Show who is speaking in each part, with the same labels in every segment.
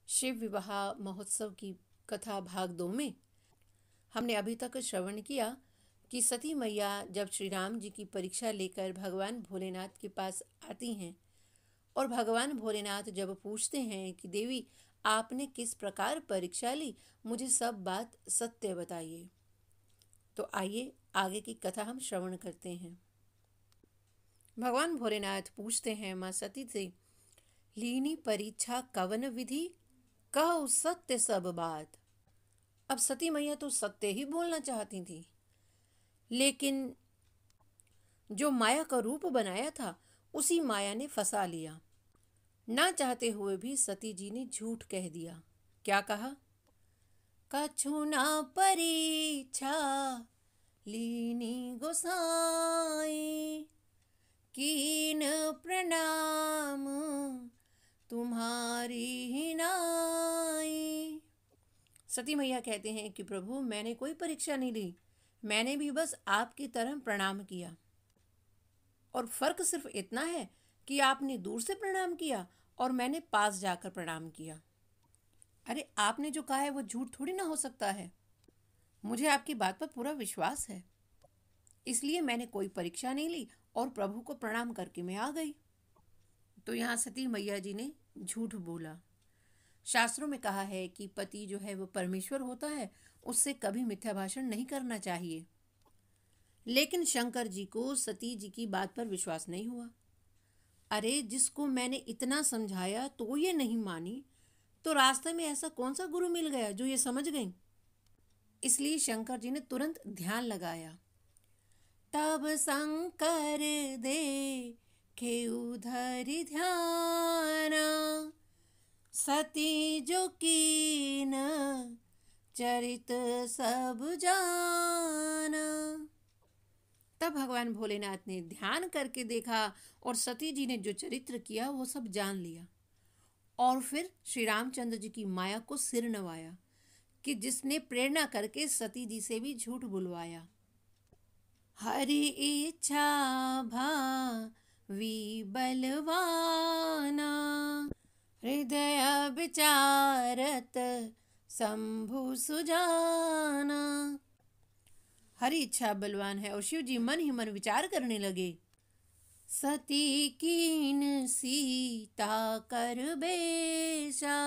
Speaker 1: शिव विवाह महोत्सव की कथा भाग 2 में हमने अभी तक श्रवण किया कि सती मैया जब श्री राम जी की परीक्षा लेकर भगवान भोलेनाथ के पास आती हैं और भगवान भोलेनाथ जब पूछते हैं कि देवी आपने किस प्रकार परीक्षा ली, मुझे सब बात सत्य बताइए। तो आइए आगे की कथा हम श्रवण करते हैं। भगवान भोलेनाथ पूछते हैं माँ सती से, लीनी परीक्षा कवन विधि, कहो सत्य सब बात। अब सती मैया तो सत्य ही बोलना चाहती थी, लेकिन जो माया का रूप बनाया था उसी माया ने फंसा लिया। ना चाहते हुए भी सती जी ने झूठ कह दिया। क्या कहा? कछु ना परीक्षा लीनी गोसाई, कीन प्रणाम तुम्हारी ही नाई। सती मैया कहते हैं कि प्रभु मैंने कोई परीक्षा नहीं ली, मैंने भी बस आपकी तरह प्रणाम किया। और फर्क सिर्फ इतना है कि आपने दूर से प्रणाम किया और मैंने पास जाकर प्रणाम किया। अरे आपने जो कहा है वो झूठ थोड़ी ना हो सकता है। मुझे आपकी बात पर पूरा विश्वास है, इसलिए मैंने कोई परीक्षा नहीं ली और प्रभु को प्रणाम करके मैं आ गई। तो यहाँ सती मैया जी ने झूठ बोला। शास्त्रों में कहा है कि पति जो है वो परमेश्वर होता है, उससे कभी मिथ्या भाषण नहीं करना चाहिए। लेकिन शंकर जी को सती जी की बात पर विश्वास नहीं हुआ। अरे जिसको मैंने इतना समझाया तो ये नहीं मानी, तो रास्ते में ऐसा कौन सा गुरु मिल गया जो ये समझ गई। इसलिए शंकर जी ने तुरंत ध्यान लगाया। तब शंकर देखे उधर ध्याना, सती जो कीन चरित सब जाना। तब भगवान भोलेनाथ ने ध्यान करके देखा और सती जी ने जो चरित्र किया वो सब जान लिया। और फिर श्री रामचंद्र जी की माया को सिर नवाया कि जिसने प्रेरणा करके सती जी से भी झूठ बुलवाया। हरि इच्छा भावी बलवाना, हृदय विचारत शंभु सुजाना। हरि इच्छा बलवान है और शिव जी मन ही मन विचार करने लगे। सती कीन सीता कर बेशा,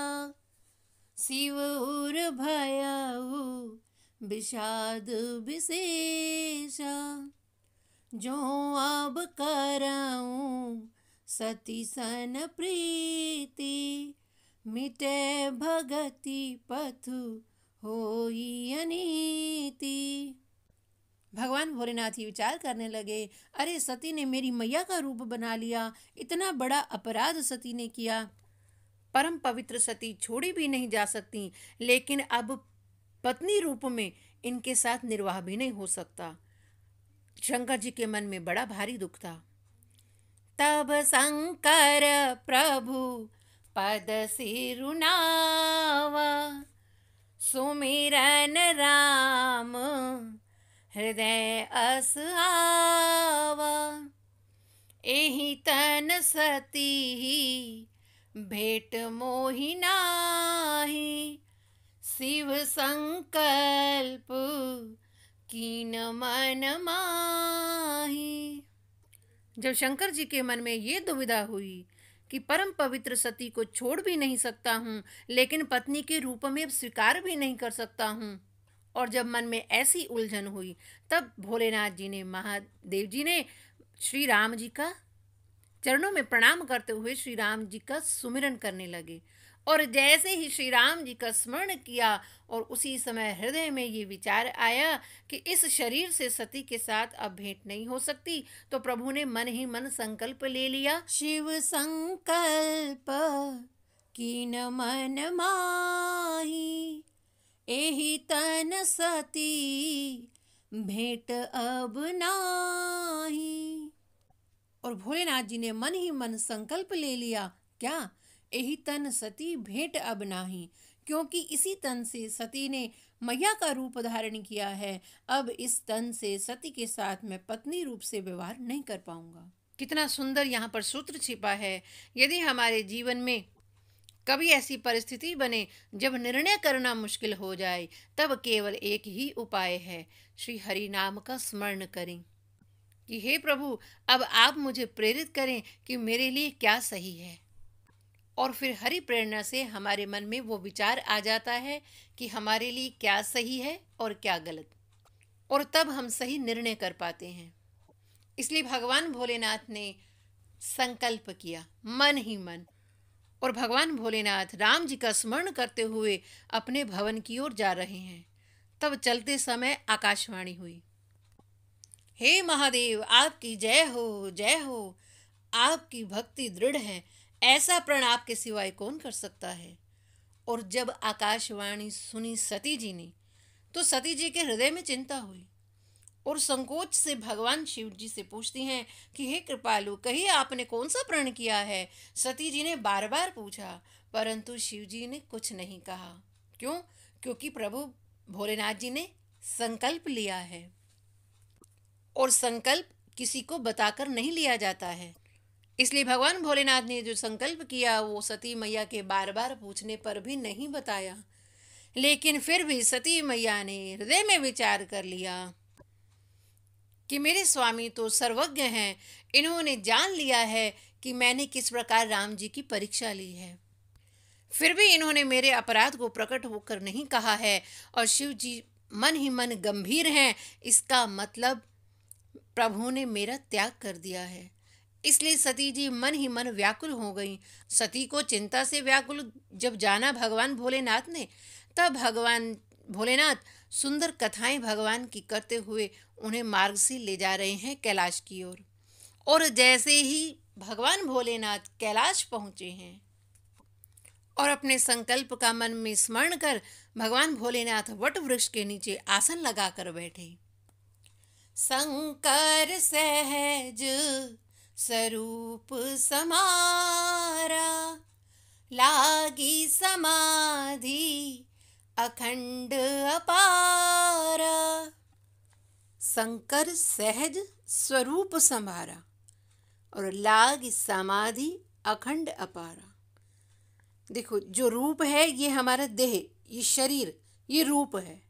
Speaker 1: शिव उर भयउ विषाद विशेषा। जो अब करऊं सती सन प्रीति, मिटे भगति पथु होई अनीति। भगवान भोलेनाथ ही विचार करने लगे, अरे सती ने मेरी मैया का रूप बना लिया, इतना बड़ा अपराध सती ने किया। परम पवित्र सती छोड़ी भी नहीं जा सकती, लेकिन अब पत्नी रूप में इनके साथ निर्वाह भी नहीं हो सकता। शंकर जी के मन में बड़ा भारी दुख था। तब शंकर प्रभु पद सिरुनावा, सुमिरन राम हृदय अस आवा। एहि तन सती भेट मोहि नाहि, शिव संकल्प कीन मन माही। जब शंकर जी के मन में ये दुविधा हुई कि परम पवित्र सती को छोड़ भी नहीं सकता हूँ, लेकिन पत्नी के रूप में स्वीकार भी नहीं कर सकता हूँ, और जब मन में ऐसी उलझन हुई, तब भोलेनाथ जी ने, महादेव जी ने श्री राम जी का चरणों में प्रणाम करते हुए श्री राम जी का सुमिरन करने लगे। और जैसे ही श्री राम जी का स्मरण किया और उसी समय हृदय में ये विचार आया कि इस शरीर से सती के साथ अब भेंट नहीं हो सकती, तो प्रभु ने मन ही मन संकल्प ले लिया। शिव संकल्प कीन मन माही, एहि तन सती भेंट अब नाही। और भोलेनाथ जी ने मन ही मन संकल्प ले लिया, क्या? एहि तन सती भेंट अब नाही, क्योंकि इसी तन से सती ने मैया का रूप धारण किया है। अब इस तन से सती के साथ मैं पत्नी रूप से व्यवहार नहीं कर पाऊंगा। कितना सुंदर यहाँ पर सूत्र छिपा है। यदि हमारे जीवन में कभी ऐसी परिस्थिति बने जब निर्णय करना मुश्किल हो जाए, तब केवल एक ही उपाय है, श्री हरि नाम का स्मरण करें कि हे प्रभु, अब आप मुझे प्रेरित करें कि मेरे लिए क्या सही है। और फिर हरि प्रेरणा से हमारे मन में वो विचार आ जाता है कि हमारे लिए क्या सही है और क्या गलत, और तब हम सही निर्णय कर पाते हैं। इसलिए भगवान भोलेनाथ ने संकल्प किया मन ही मन, और भगवान भोलेनाथ राम जी का स्मरण करते हुए अपने भवन की ओर जा रहे हैं। तब चलते समय आकाशवाणी हुई, हे महादेव, आपकी जय हो, जय हो। आपकी भक्ति दृढ़ है, ऐसा प्रण आपके सिवाय कौन कर सकता है। और जब आकाशवाणी सुनी सती जी ने, तो सती जी के हृदय में चिंता हुई और संकोच से भगवान शिव जी से पूछती हैं कि हे कृपालु, कहिए आपने कौन सा प्रण किया है। सती जी ने बार बार पूछा, परंतु शिव जी ने कुछ नहीं कहा। क्यों? क्योंकि प्रभु भोलेनाथ जी ने संकल्प लिया है, और संकल्प किसी को बताकर नहीं लिया जाता है। इसलिए भगवान भोलेनाथ ने जो संकल्प किया वो सती मैया के बार बार पूछने पर भी नहीं बताया। लेकिन फिर भी सती मैया ने हृदय में विचार कर लिया कि मेरे स्वामी तो सर्वज्ञ हैं, इन्होंने जान लिया है कि मैंने किस प्रकार राम जी की परीक्षा ली है। फिर भी इन्होंने मेरे अपराध को प्रकट होकर नहीं कहा है, और शिव जी मन ही मन गंभीर हैं, इसका मतलब प्रभु ने मेरा त्याग कर दिया है। इसलिए सती जी मन ही मन व्याकुल हो गई। सती को चिंता से व्याकुल जब जाना भगवान भोलेनाथ ने, तब भगवान भोलेनाथ सुंदर कथाएं भगवान की करते हुए उन्हें मार्ग से ले जा रहे हैं कैलाश की ओर। और जैसे ही भगवान भोलेनाथ कैलाश पहुंचे हैं और अपने संकल्प का मन में स्मरण कर भगवान भोलेनाथ वट वृक्ष के नीचे आसन लगाकर बैठे। शंकर सहज स्वरूप समारा, लागी समाधि अखंड अपारा। शंकर सहज स्वरूप समारा और लाग समाधि अखंड अपारा। देखो, जो रूप है ये हमारा देह, ये शरीर, ये रूप है,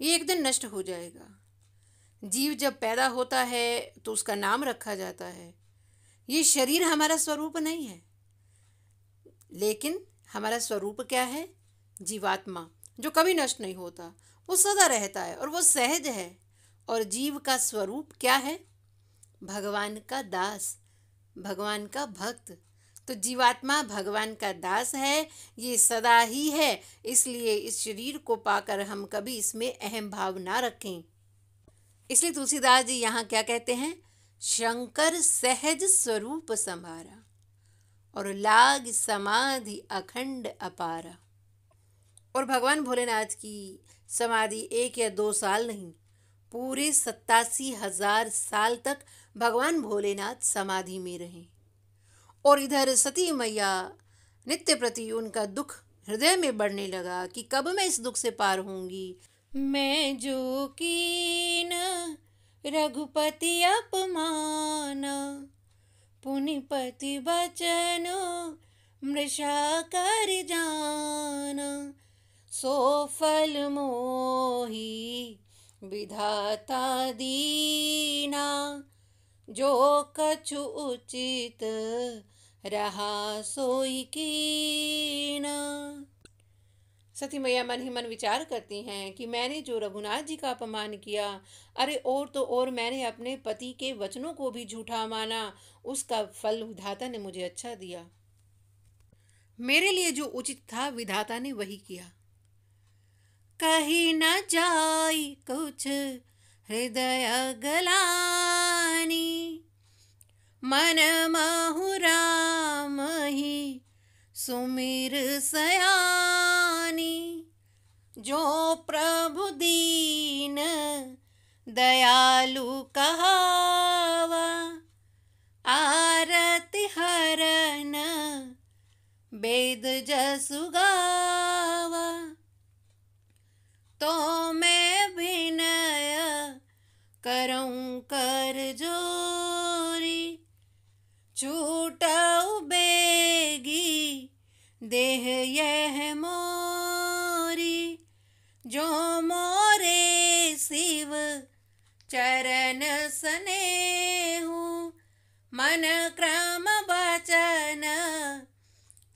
Speaker 1: ये एक दिन नष्ट हो जाएगा। जीव जब पैदा होता है तो उसका नाम रखा जाता है। ये शरीर हमारा स्वरूप नहीं है, लेकिन हमारा स्वरूप क्या है? जीवात्मा, जो कभी नष्ट नहीं होता, वो सदा रहता है और वो सहज है। और जीव का स्वरूप क्या है? भगवान का दास, भगवान का भक्त। तो जीवात्मा भगवान का दास है, ये सदा ही है। इसलिए इस शरीर को पाकर हम कभी इसमें अहम भाव ना रखें। इसलिए तुलसीदास जी यहाँ क्या कहते हैं? शंकर सहज स्वरूप संभारा और लाग समाधि अखंड अपारा। और भगवान भोलेनाथ की समाधि 1 या 2 साल नहीं, पूरे 87,000 साल तक भगवान भोलेनाथ समाधि में रहे। और इधर सती मैया नित्य प्रति उनका दुख हृदय में बढ़ने लगा कि कब मैं इस दुख से पार होंगी। मैं जो कीन रघुपति अपमान, पुनिपति बचन मृषा कर जान। सो फल मोही विधाता दीना, जो कछु उचित रहा सोई कीना। सती मैया मन ही मन विचार करती हैं कि मैंने जो रघुनाथ जी का अपमान किया, अरे और तो और मैंने अपने पति के वचनों को भी झूठा माना, उसका फल विधाता ने मुझे अच्छा दिया। मेरे लिए जो उचित था विधाता ने वही किया। कहीं न जाई कुछ हृदय गलानी, मन महु राम ही सुमिर सयानी। जो प्रभु दीन दयालु कहावा, आरति हरन वेद जसु गावा। तो मैं विनय करऊं कर जोरी, छूटऊ बेगी देह यह मोरी जो मोरे शिव चरण स्नेहु मन क्रम वचन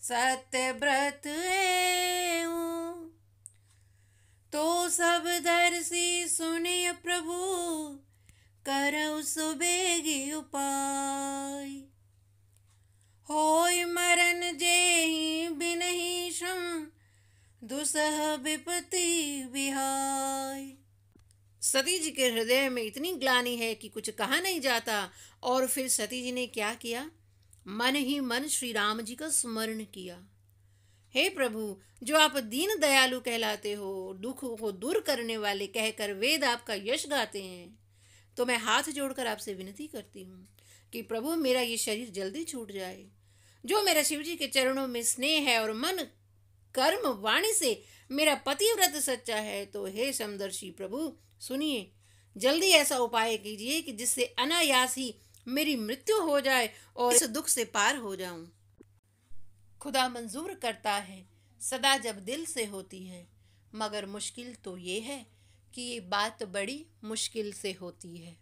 Speaker 1: सत्य व्रत एहु। तो सब दर्शी सुनिय प्रभु करऊ सुबेगी उपाय। होय मरण जेहि बिनहि श्रम दुसह विपत्ति विहाय। सती जी के हृदय में इतनी ग्लानि है कि कुछ कहा नहीं जाता। और फिर सती जी ने क्या किया? मन ही मन श्री राम जी का स्मरण किया। हे प्रभु, जो आप दीन दयालु कहलाते हो, दुख को दूर करने वाले कहकर वेद आपका यश गाते हैं, तो मैं हाथ जोड़कर आपसे विनती करती हूँ कि प्रभु मेरा ये शरीर जल्दी छूट जाए। जो मेरा शिव जी के चरणों में स्नेह है और मन कर्म वाणी से मेरा पतिव्रत सच्चा है, तो हे समदर्शी प्रभु सुनिए, जल्दी ऐसा उपाय कीजिए कि जिससे अनायास ही मेरी मृत्यु हो जाए और इस दुख से पार हो जाऊं। खुदा मंजूर करता है सदा जब दिल से होती है, मगर मुश्किल तो ये है कि ये बात बड़ी मुश्किल से होती है।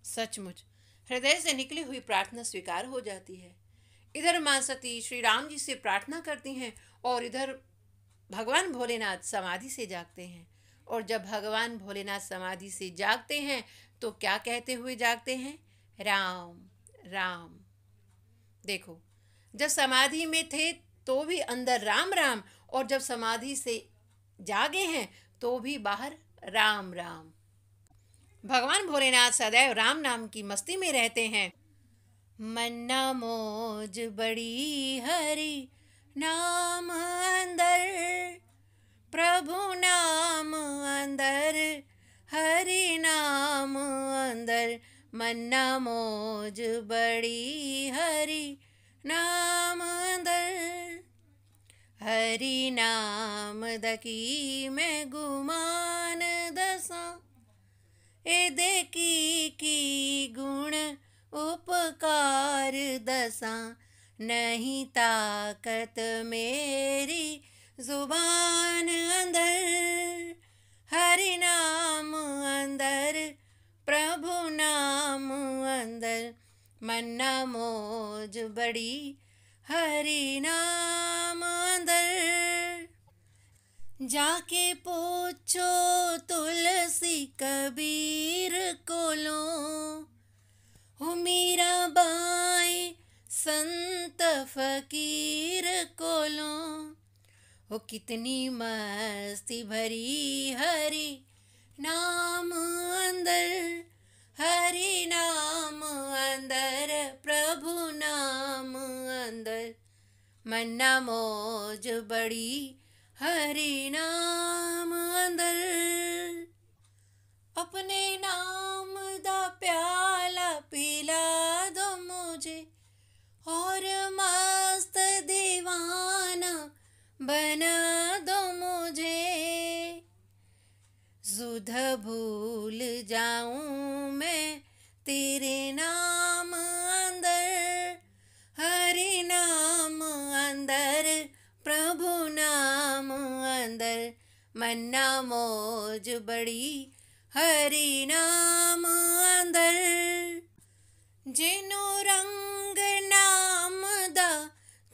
Speaker 1: सचमुच हृदय से निकली हुई प्रार्थना स्वीकार हो जाती है। इधर मां सती श्री राम जी से प्रार्थना करती हैं और इधर भगवान भोलेनाथ समाधि से जागते हैं। और जब भगवान भोलेनाथ समाधि से जागते हैं तो क्या कहते हुए जागते हैं? राम राम। देखो, जब समाधि में थे तो भी अंदर राम राम, और जब समाधि से जागे हैं तो भी बाहर राम राम। भगवान भोलेनाथ सदैव राम नाम की मस्ती में रहते हैं। मन्ना मौज बड़ी हरि नाम अंदर, प्रभु नाम अंदर, हरि नाम अंदर। मन्ना मौज बड़ी हरि नाम अंदर, हरि नाम दकी में गुमान दसा। ए देखी की गुण उपकार दसा, नहीं ताकत मेरी जुबान अंदर। हरि नाम अंदर, प्रभु नाम अंदर। मन्ना मौज बड़ी हरि नाम अंदर। जाके पूछो तुलसी कबीर को लो, हो मीरा बाई संत फकीर को लो। हो कितनी मस्ती भरी हरि नाम अंदर, हरि नाम अंदर, प्रभु नाम अंदर। मन्ना मौज बड़ी हरि नाम अंदर। अपने नाम दा प्याला पिला दो मुझे, और मस्त दीवाना बना दो मुझे। सुध भूल जाऊं मैं तेरे नाम अंदर, हरि नाम अंदर, प्रभु नाम अंदर। मन्ना मौज बड़ी हरि नाम अंदर। जिनो रंग नाम दा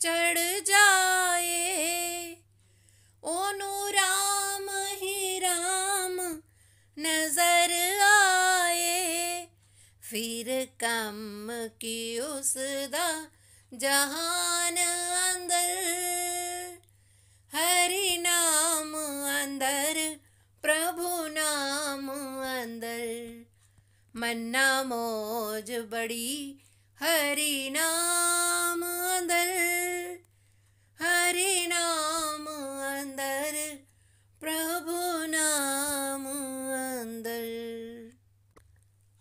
Speaker 1: चढ़ जाए, ओनु राम ही राम नजर आए। फिर कम की उसदा जहान अंदर, हरि नाम अंदर, प्रभु नाम अंदर। मन्ना मौज बड़ी हरि नाम अंदर, हरि नाम अंदर, प्रभु नाम अंदर।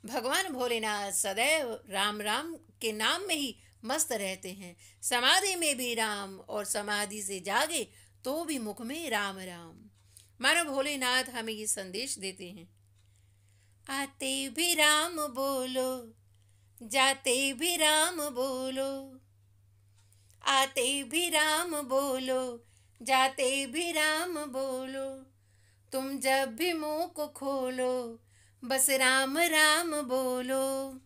Speaker 1: भगवान भोलेनाथ सदैव राम राम के नाम में ही मस्त रहते हैं। समाधि में भी राम और समाधि से जागे तो भी मुख में राम राम। मानो भोलेनाथ हमें ये संदेश देते हैं, आते भी राम बोलो, जाते भी राम बोलो। आते भी राम बोलो, जाते भी राम बोलो, तुम जब भी मुंह को खोलो बस राम राम बोलो।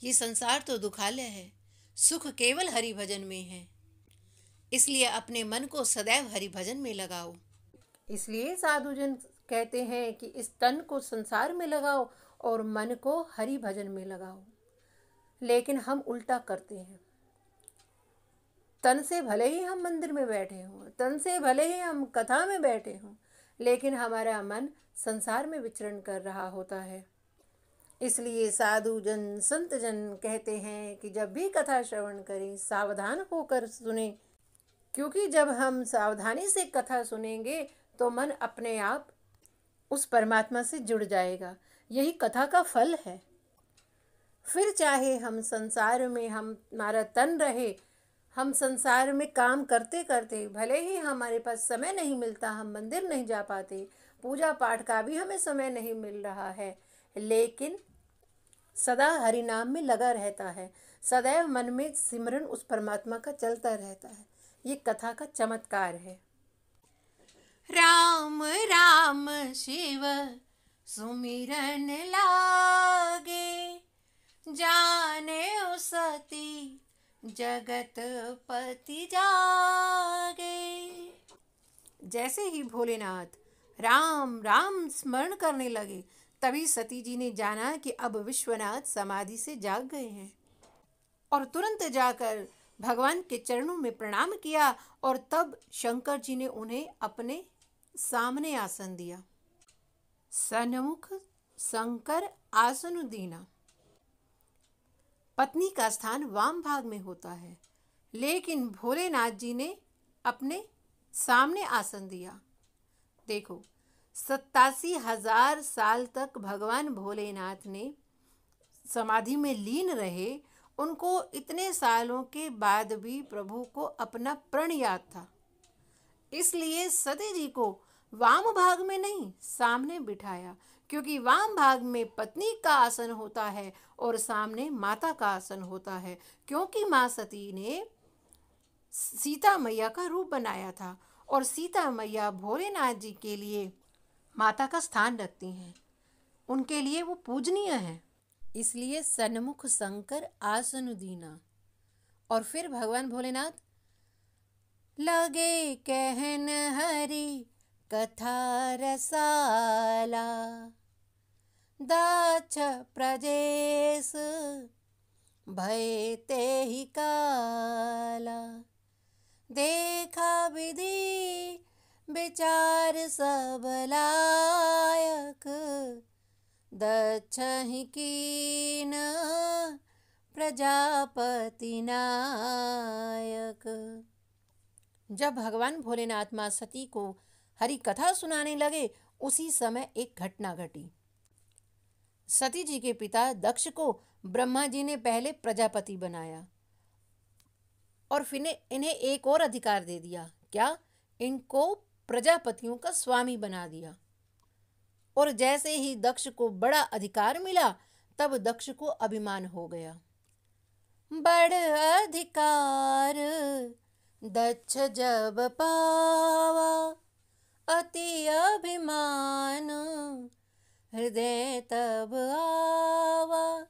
Speaker 1: ये संसार तो दुखालय है, सुख केवल हरि भजन में है, इसलिए अपने मन को सदैव हरि भजन में लगाओ। इसलिए साधुजन कहते हैं कि इस तन को संसार में लगाओ और मन को हरि भजन में लगाओ। लेकिन हम उल्टा करते हैं। तन से भले ही हम मंदिर में बैठे हों, तन से भले ही हम कथा में बैठे हों, लेकिन हमारा मन संसार में विचरण कर रहा होता है। इसलिए साधु जन संत जन कहते हैं कि जब भी कथा श्रवण करें सावधान होकर सुने, क्योंकि जब हम सावधानी से कथा सुनेंगे तो मन अपने आप उस परमात्मा से जुड़ जाएगा। यही कथा का फल है। फिर चाहे हम संसार में हमारा तन रहे, हम संसार में काम करते करते भले ही हमारे पास समय नहीं मिलता, हम मंदिर नहीं जा पाते, पूजा पाठ का भी हमें समय नहीं मिल रहा है, लेकिन सदा हरि नाम में लगा रहता है, सदैव मन में सिमरन उस परमात्मा का चलता रहता है। ये कथा का चमत्कार है। राम राम शिव सुमिरन लागे, जाने ओ सती जगत पति जागे। जैसे ही भोलेनाथ राम राम स्मरण करने लगे, तभी सती जी ने जाना कि अब विश्वनाथ समाधि से जाग गए हैं, और तुरंत जाकर भगवान के चरणों में प्रणाम किया, और तब शंकर जी ने उन्हें अपने सामने आसन दिया। सन्मुख शंकर आसन दीना। पत्नी का स्थान वाम भाग में होता है, लेकिन भोलेनाथ जी ने अपने सामने आसन दिया। देखो, 87,000 साल तक भगवान भोलेनाथ ने समाधि में लीन रहे। उनको इतने सालों के बाद भी प्रभु को अपना प्रण याद था, इसलिए सती जी को वाम भाग में नहीं सामने बिठाया, क्योंकि वाम भाग में पत्नी का आसन होता है और सामने माता का आसन होता है, क्योंकि माँ सती ने सीता मैया का रूप बनाया था, और सीता मैया भोलेनाथ जी के लिए माता का स्थान रखती हैं, उनके लिए वो पूजनीय है। इसलिए सन्मुख शंकर आसन दीना। और फिर भगवान भोलेनाथ लगे कहन हरि कथा रसाला, दाक्ष प्रजेश भय ते ही काला, देखा विधि विचार सब लायक, दक्ष ही कीन प्रजापति नायक। जब भगवान भोलेनाथ माँ सती को हरि कथा सुनाने लगे, उसी समय एक घटना घटी। सती जी के पिता दक्ष को ब्रह्मा जी ने पहले प्रजापति बनाया, और फिर इन्हें एक और अधिकार दे दिया। क्या? इनको प्रजापतियों का स्वामी बना दिया। और जैसे ही दक्ष को बड़ा अधिकार मिला, तब दक्ष को अभिमान हो गया। बड़ अधिकार दक्ष जब पावा, अति अभिमान हृदय तब आवा,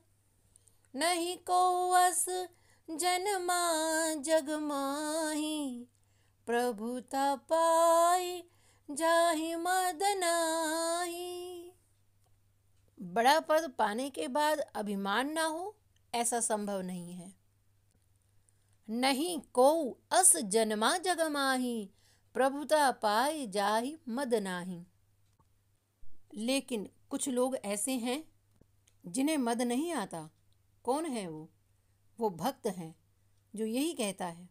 Speaker 1: नहीं को अस जन्मा जग माही, प्रभुता पाई जाहि मद नाही। बड़ा पद पाने के बाद अभिमान ना हो, ऐसा संभव नहीं है। नहीं को अस जन्मा जग माही, प्रभुता पाई जाहि मद नाही। लेकिन कुछ लोग ऐसे हैं जिन्हें मद नहीं आता। कौन है वो? वो भक्त हैं, जो यही कहता है,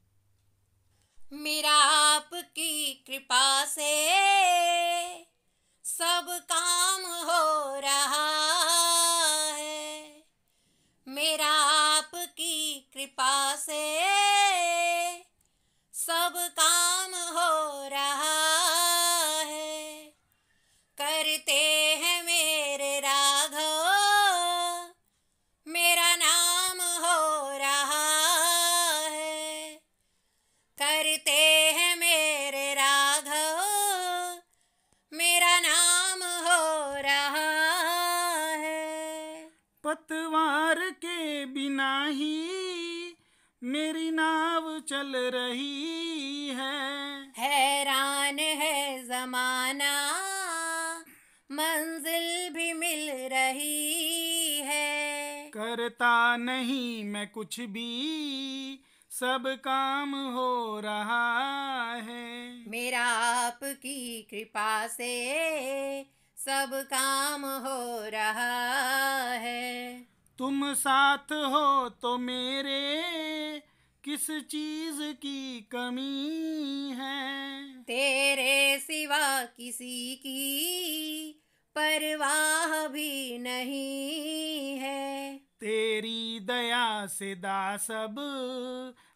Speaker 1: मेरा आपकी कृपा से सब काम हो रहा है, मेरा आपकी कृपा से सब काम हो रहा है, करते हैं मेरे राघव मेरा नाम हो रहा है,
Speaker 2: चल रही है।
Speaker 1: हैरान है जमाना, मंजिल भी मिल रही है।
Speaker 2: करता नहीं मैं कुछ भी, सब काम हो रहा है।
Speaker 1: मेरा आपकी कृपा से सब काम हो रहा है।
Speaker 2: तुम साथ हो तो मेरे किस चीज की कमी है।
Speaker 1: तेरे सिवा किसी की परवाह भी नहीं है।
Speaker 2: तेरी दया से दास अब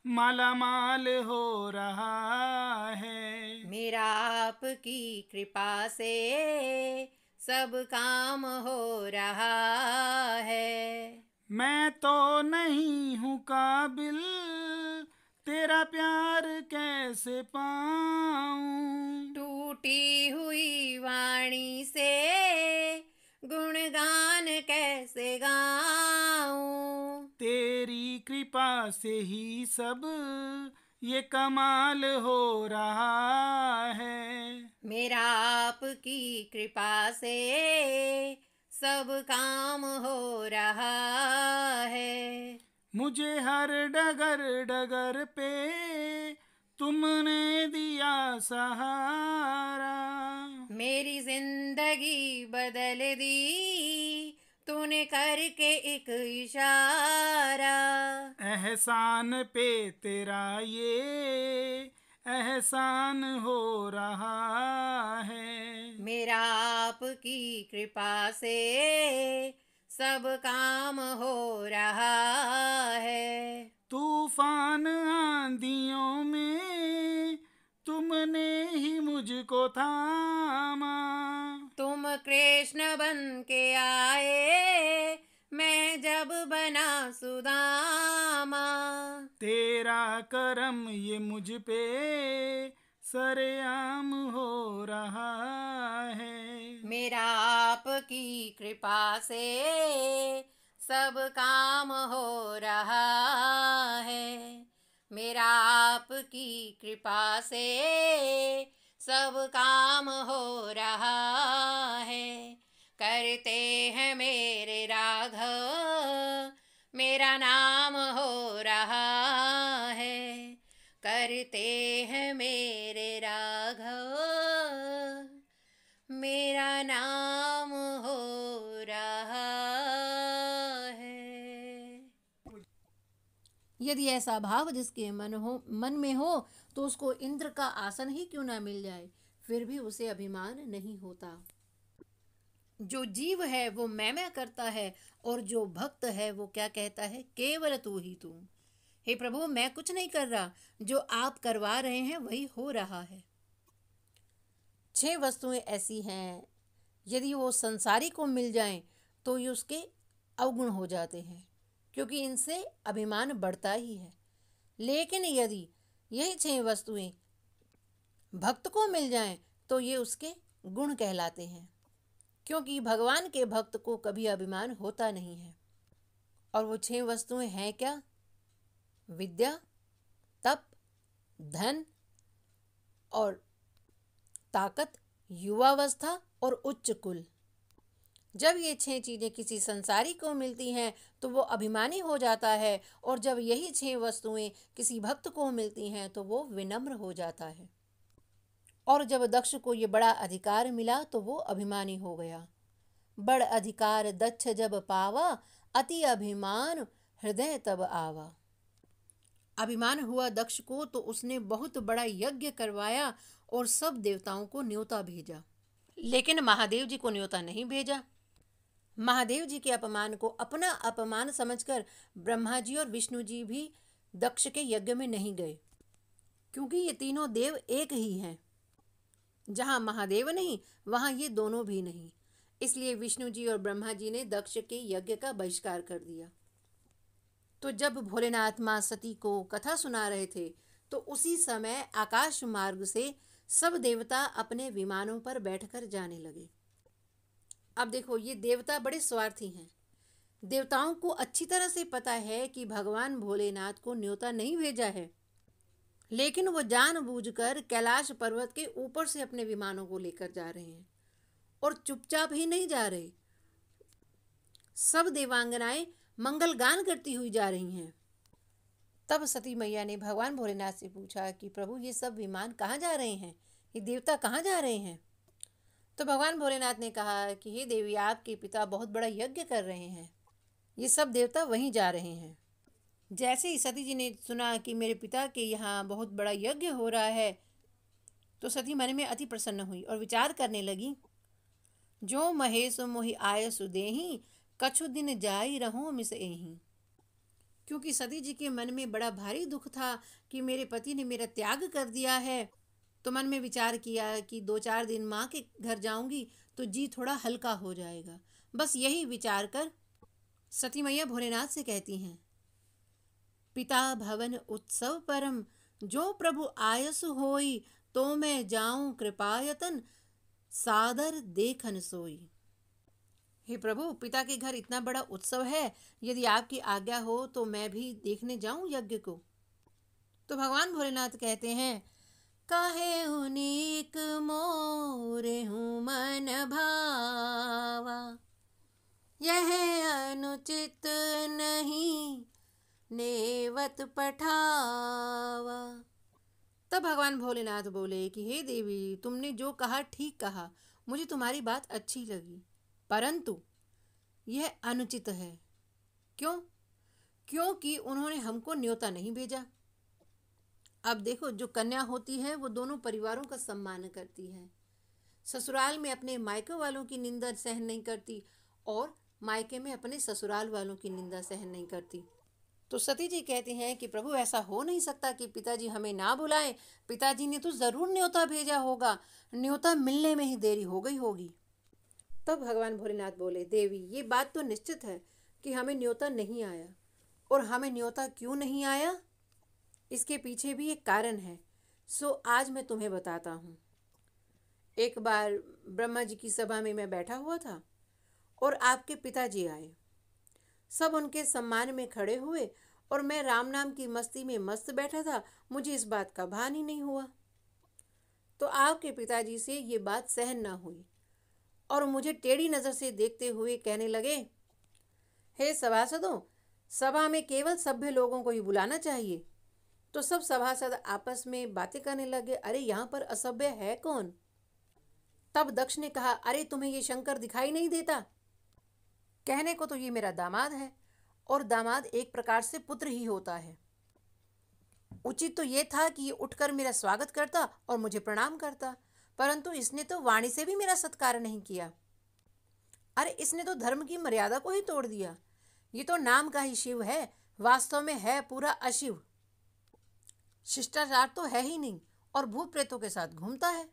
Speaker 2: माला माल हो रहा है।
Speaker 1: मेरा आपकी कृपा से सब काम हो रहा है।
Speaker 2: मैं तो नहीं हूँ काबिल, तेरा प्यार कैसे पाऊं।
Speaker 1: टूटी हुई वाणी से गुणगान कैसे गाऊं।
Speaker 2: तेरी कृपा से ही सब ये कमाल हो रहा है।
Speaker 1: मेरा आपकी कृपा से सब काम हो रहा है।
Speaker 2: मुझे हर डगर डगर पे तुमने दिया सहारा।
Speaker 1: मेरी जिंदगी बदल दी तूने करके एक इशारा।
Speaker 2: एहसान पे तेरा ये एहसान हो रहा है।
Speaker 1: मेरा आपकी कृपा से सब काम हो रहा है।
Speaker 2: तूफान आंधियों में तुमने ही मुझको थामा।
Speaker 1: तुम कृष्ण बन के आए, मैं जब बना सुदामा।
Speaker 2: तेरा करम ये मुझ पे सरेआम हो रहा है।
Speaker 1: मेरा आपकी कृपा से सब काम हो रहा है। मेरा आपकी कृपा से सब काम हो रहा है। करते हैं मेरे राघव, मेरा नाम हो रहा है। करते हैं मेरे राघव, मेरा नाम हो रहा है। यदि ऐसा भाव जिसके मन में हो तो उसको इंद्र का आसन ही क्यों ना मिल जाए, फिर भी उसे अभिमान नहीं होता। जो जीव है वो मैं करता है, और जो भक्त है वो क्या कहता है, केवल तू ही तू। हे प्रभु, मैं कुछ नहीं कर रहा, जो आप करवा रहे हैं वही हो रहा है। 6 वस्तुएं ऐसी हैं, यदि वो संसारी को मिल जाएं तो ये उसके अवगुण हो जाते हैं, क्योंकि इनसे अभिमान बढ़ता ही है। लेकिन यदि यही 6 वस्तुएं भक्त को मिल जाएं तो ये उसके गुण कहलाते हैं, क्योंकि भगवान के भक्त को कभी अभिमान होता नहीं है। और वो 6 वस्तुएं हैं क्या? विद्या, तप, धन और ताकत, युवावस्था और उच्च कुल। जब ये 6 चीजें किसी संसारी को मिलती हैं तो वो अभिमानी हो जाता है, और जब यही 6 वस्तुएं किसी भक्त को मिलती हैं तो वो विनम्र हो जाता है। और जब दक्ष को ये बड़ा अधिकार मिला तो वो अभिमानी हो गया। बड़ अधिकार दक्ष जब पावा, अति अभिमान हृदय तब आवा। अभिमान हुआ दक्ष को तो उसने बहुत बड़ा यज्ञ करवाया और सब देवताओं को न्योता भेजा, लेकिन महादेव जी को न्योता नहीं भेजा। महादेव जी के अपमान को अपना अपमान समझकर ब्रह्मा जी और विष्णु जी भी दक्ष के यज्ञ में नहीं गए, क्योंकि ये तीनों देव एक ही हैं। जहाँ महादेव नहीं वहाँ ये दोनों भी नहीं। इसलिए विष्णु जी और ब्रह्मा जी ने दक्ष के यज्ञ का बहिष्कार कर दिया। तो जब भोलेनाथ माँ सती को कथा सुना रहे थे तो उसी समय आकाश मार्ग से सब देवता अपने विमानों पर बैठकर जाने लगे। अब देखो, ये देवता बड़े स्वार्थी हैं। देवताओं को अच्छी तरह से पता है कि भगवान भोलेनाथ को न्योता नहीं भेजा है, लेकिन वो जानबूझकर कैलाश पर्वत के ऊपर से अपने विमानों को लेकर जा रहे हैं और चुपचाप ही नहीं जा रहे। सब देवांगनाएं मंगल गान करती हुई जा रही हैं। तब सती मैया ने भगवान भोलेनाथ से पूछा कि प्रभु, ये सब विमान कहाँ जा रहे हैं, ये देवता कहाँ जा रहे हैं? तो भगवान भोलेनाथ ने कहा कि हे देवी, आपके पिता बहुत बड़ा यज्ञ कर रहे हैं, ये सब देवता वहीं जा रहे हैं। जैसे ही सती जी ने सुना कि मेरे पिता के यहाँ बहुत बड़ा यज्ञ हो रहा है, तो सती मन में अति प्रसन्न हुई और विचार करने लगी, जो महेश मोहि आय सुदेही, कछु दिन जाई रहूं मिस एही। क्योंकि सती जी के मन में बड़ा भारी दुख था कि मेरे पति ने मेरा त्याग कर दिया है, तो मन में विचार किया कि 2-4 दिन माँ के घर जाऊंगी तो जी थोड़ा हल्का हो जाएगा। बस यही विचार कर सती मैया भोलेनाथ से कहती हैं, पिता भवन उत्सव परम, जो प्रभु आयस होई, तो मैं जाऊं कृपायतन, सादर देखन सोई। हे प्रभु, पिता के घर इतना बड़ा उत्सव है, यदि आपकी आज्ञा हो तो मैं भी देखने जाऊं यज्ञ को। तो भगवान भोलेनाथ कहते हैं, काहे उनीक मोरे हूँ मन भावा, यह अनुचित नहीं नेवत पठावा। तब भगवान भोलेनाथ बोले कि हे देवी, तुमने जो कहा ठीक कहा, मुझे तुम्हारी बात अच्छी लगी, परंतु यह अनुचित है। क्यों? क्योंकि उन्होंने हमको न्योता नहीं भेजा। अब देखो, जो कन्या होती है वो दोनों परिवारों का सम्मान करती है। ससुराल में अपने मायके वालों की निंदा सहन नहीं करती और मायके में अपने ससुराल वालों की निंदा सहन नहीं करती। तो सती जी कहते हैं कि प्रभु, ऐसा हो नहीं सकता कि पिताजी हमें ना बुलाएं, पिताजी ने तो ज़रूर न्योता भेजा होगा, न्योता मिलने में ही देरी हो गई होगी। तब भगवान भोलेनाथ बोले, देवी, ये बात तो निश्चित है कि हमें न्योता नहीं आया। और हमें न्योता क्यों नहीं आया, इसके पीछे भी एक कारण है। सो आज मैं तुम्हें बताता हूँ। एक बार ब्रह्मा जी की सभा में मैं बैठा हुआ था और आपके पिताजी आए। सब उनके सम्मान में खड़े हुए और मैं राम नाम की मस्ती में मस्त बैठा था। मुझे इस बात का भान ही नहीं हुआ। तो आपके पिताजी से ये बात सहन ना हुई और मुझे टेढ़ी नज़र से देखते हुए कहने लगे, हे सभासदों, सभा में केवल सभ्य लोगों को ही बुलाना चाहिए। तो सब सभासद आपस में बातें करने लगे, अरे यहाँ पर असभ्य है कौन? तब दक्ष ने कहा, अरे तुम्हें ये शंकर दिखाई नहीं देता? कहने को तो ये मेरा दामाद है और दामाद एक प्रकार से पुत्र ही होता है। उचित तो ये था कि ये उठकर मेरा स्वागत करता और मुझे प्रणाम करता, परंतु इसने तो वाणी से भी मेरा सत्कार नहीं किया। अरे इसने तो धर्म की मर्यादा को ही तोड़ दिया। ये तो नाम का ही शिव है, वास्तव में है पूरा अशिव। शिष्टाचार तो है ही नहीं और भूत प्रेतों के साथ घूमता है।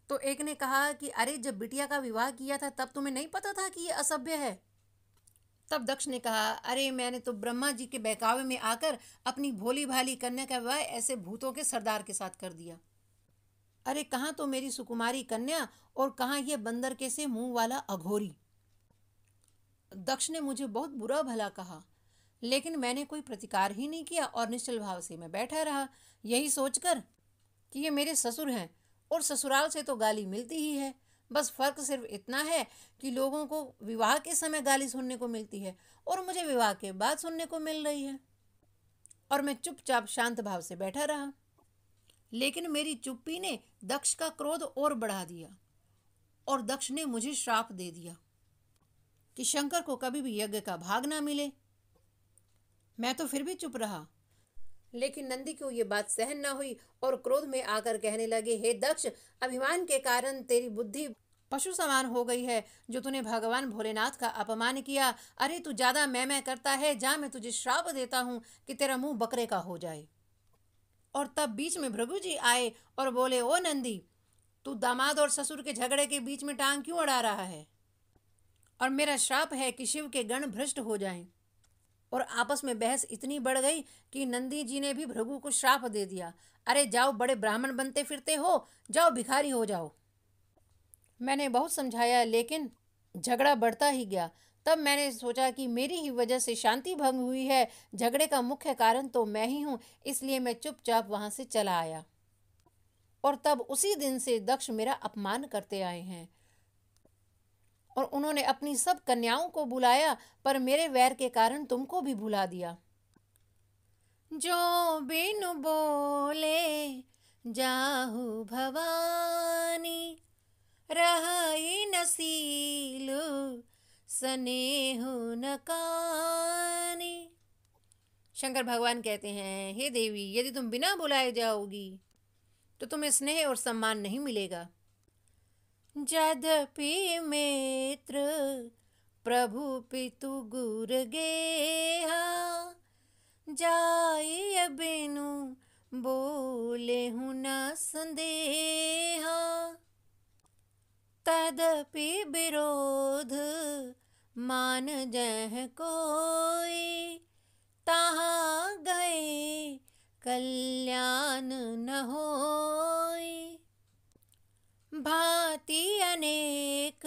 Speaker 1: तो एक ने कहा कि अरे जब बिटिया का विवाह किया था तब तुम्हें नहीं पता था कि ये असभ्य है? तब दक्ष ने कहा, अरे मैंने तो ब्रह्मा जी के बहकावे में आकर अपनी भोली भाली कन्या का विवाह ऐसे भूतों के सरदार के साथ कर दिया। अरे कहाँ तो मेरी सुकुमारी कन्या और कहाँ ये बंदर के से मुंह वाला अघोरी। दक्ष ने मुझे बहुत बुरा भला कहा, लेकिन मैंने कोई प्रतिकार ही नहीं किया और निश्चल भाव से मैं बैठा रहा, यही सोचकर कि ये मेरे ससुर हैं और ससुराल से तो गाली मिलती ही है। बस फर्क सिर्फ इतना है कि लोगों को विवाह के समय गाली सुनने को मिलती है और मुझे विवाह के बाद सुनने को मिल रही है। और मैं चुपचाप शांत भाव से बैठा रहा। लेकिन मेरी चुप्पी ने दक्ष का क्रोध और बढ़ा दिया और दक्ष ने मुझे श्राप दे दिया कि शंकर को कभी भी यज्ञ का भाग ना मिले। मैं तो फिर भी चुप रहा, लेकिन नंदी को ये बात सहन ना हुई और क्रोध में आकर कहने लगे, हे दक्ष, अभिमान के कारण तेरी बुद्धि पशु समान हो गई है, जो तूने भगवान भोलेनाथ का अपमान किया। अरे तू ज्यादा मैं करता है, जा मैं तुझे श्राप देता हूँ कि तेरा मुंह बकरे का हो जाए। और तब बीच में भृगु जी आए और बोले, ओ नंदी, तू दामाद और ससुर के झगड़े के बीच में टांग क्यों अड़ा रहा है? और मेरा श्राप है कि शिव के गण भ्रष्ट हो जाएं। और आपस में बहस इतनी बढ़ गई कि नंदी जी ने भी भृगु को श्राप दे दिया, अरे जाओ, बड़े ब्राह्मण बनते फिरते हो, जाओ भिखारी हो जाओ। मैंने बहुत समझाया, लेकिन झगड़ा बढ़ता ही गया। तब मैंने सोचा कि मेरी ही वजह से शांति भंग हुई है, झगड़े का मुख्य कारण तो मैं ही हूँ, इसलिए मैं चुपचाप वहां से चला आया। और तब उसी दिन से दक्ष मेरा अपमान करते आए हैं और उन्होंने अपनी सब कन्याओं को बुलाया, पर मेरे वैर के कारण तुमको भी भुला दिया। जो बिनु बोले जाहु भवानी, रही नसीलु स्नेहु न कानी। शंकर भगवान कहते हैं, हे देवी, यदि तुम बिना बुलाए जाओगी तो तुम्हें स्नेह और सम्मान नहीं मिलेगा। यद्यपि मित्र प्रभु पितु गुर गेहा, जाय बिनु बोले हूँ न संदेहा। तदपि विरोध मान जह कोई, तहाँ गए कल्याण न होई। भांति अनेक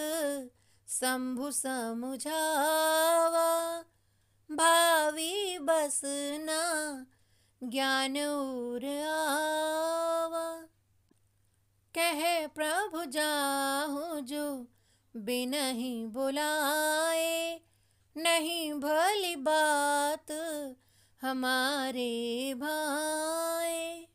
Speaker 1: शंभु समुझावा, भावी बस न ज्ञान उर आवा। कहे प्रभु जाहु जो बिनहि बुलाए, नहीं भली बात हमारे भाई।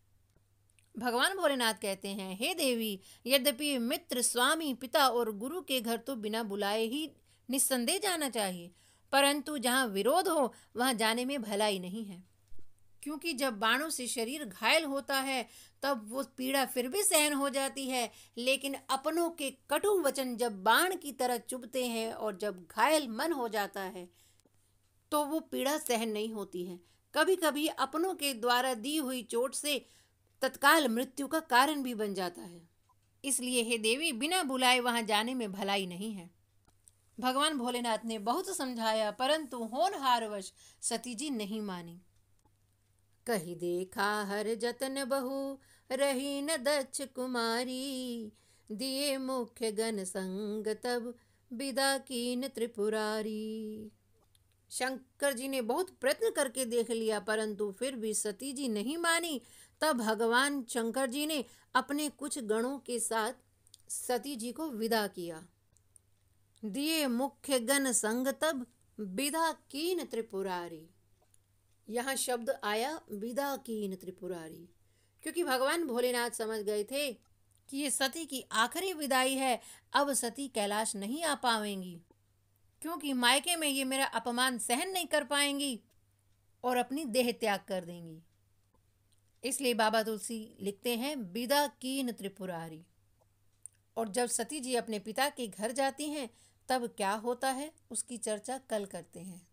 Speaker 1: भगवान भोलेनाथ कहते हैं, हे देवी, यद्यपि मित्र, स्वामी, पिता और गुरु के घर तो बिना बुलाए ही निस्संदेह जाना चाहिए, परंतु जहाँ विरोध हो वहाँ जाने में भलाई नहीं है। क्योंकि जब बाणों से शरीर घायल होता है तब वो पीड़ा फिर भी सहन हो जाती है, लेकिन अपनों के कटु वचन जब बाण की तरह चुभते हैं और जब घायल मन हो जाता है तो वो पीड़ा सहन नहीं होती है। कभी कभी अपनों के द्वारा दी हुई चोट से तत्काल मृत्यु का कारण भी बन जाता है। इसलिए हे देवी, बिना बुलाए वहां जाने में भलाई नहीं है। भगवान भोलेनाथ ने बहुत समझाया, परंतु होनहारवश सती जी नहीं मानी। कही देखा हर जतन बहु, रही न दक्ष कुमारी, दिए मुख्य गण संग तब विदा कीन त्रिपुरारी। शंकर जी ने बहुत प्रयत्न करके देख लिया, परंतु फिर भी सती जी नहीं मानी। तब भगवान शंकर जी ने अपने कुछ गणों के साथ सती जी को विदा किया। दिए मुख्य गण संग तब विदा कीन त्रिपुरारी। यहाँ शब्द आया विदा कीन त्रिपुरारी, क्योंकि भगवान भोलेनाथ समझ गए थे कि ये सती की आखिरी विदाई है। अब सती कैलाश नहीं आ पाएंगी, क्योंकि मायके में ये मेरा अपमान सहन नहीं कर पाएंगी और अपनी देह त्याग कर देंगी। इसलिए बाबा तुलसी लिखते हैं विदा कीन त्रिपुरारी। और जब सती जी अपने पिता के घर जाती हैं तब क्या होता है उसकी चर्चा कल करते हैं।